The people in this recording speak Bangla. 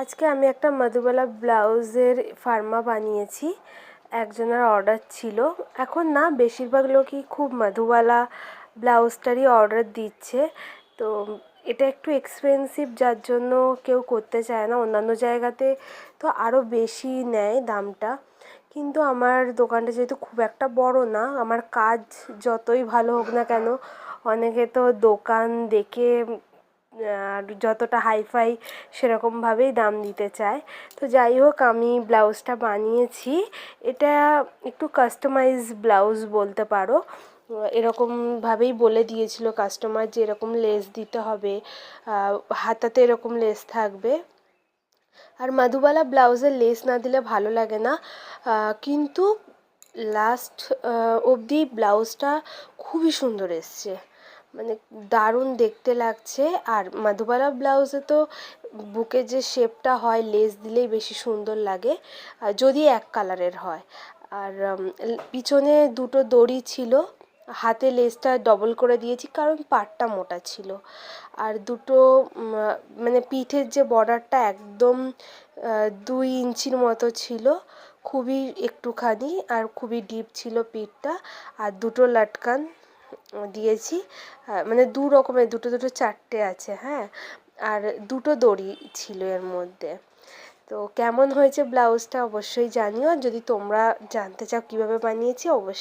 আজকে আমি একটা মধুবালা ব্লাউজের ফার্মা বানিয়েছি। একজনের অর্ডার ছিল, এখন না বেশিরভাগ লোকই খুব মধুবালা ব্লাউজটারই অর্ডার দিচ্ছে। তো এটা একটু এক্সপেন্সিভ, যার জন্য কেউ করতে চায় না। অন্যান্য জায়গাতে তো আরও বেশি নেয় দামটা, কিন্তু আমার দোকানটা যেহেতু খুব একটা বড় না, আমার কাজ যতই ভালো হোক না কেন, অনেকে তো দোকান দেখে আর যতটা হাইফাই সেরকমভাবেই দাম দিতে চায়। তো যাই হোক, আমি ব্লাউজটা বানিয়েছি। এটা একটু কাস্টমাইজ ব্লাউজ বলতে পারো। এরকমভাবেই বলে দিয়েছিল কাস্টমার যে এরকম লেস দিতে হবে, হাতাতে এরকম লেস থাকবে। আর মধুবালা ব্লাউজের লেস না দিলে ভালো লাগে না, কিন্তু লাস্ট অবধি ব্লাউজটা খুবই সুন্দর এসছে, মানে দারুণ দেখতে লাগছে। আর মধুবালা ব্লাউজে তো বুকের যে শেপটা হয় লেস দিলেই বেশি সুন্দর লাগে, যদি এক কালারের হয়। আর পিছনে দুটো দড়ি ছিল, হাতে লেসটা ডবল করে দিয়েছি কারণ পাটটা মোটা ছিল। আর দুটো মানে পিঠের যে বর্ডারটা একদম 2 ইঞ্চির মতো ছিল, খুবই একটুখানি, আর খুবই ডিপ ছিল পিঠটা। আর দুটো লটকান দিয়েছি, মানে দু রকমের, দুটো দুটো চারটে আছে, হ্যাঁ। আর দুটো দড়ি ছিল এর মধ্যে। তো কেমন হয়েছে ব্লাউজটা অবশ্যই জানিও। যদি তোমরা জানতে চাও কীভাবে বানিয়েছি, অবশ্যই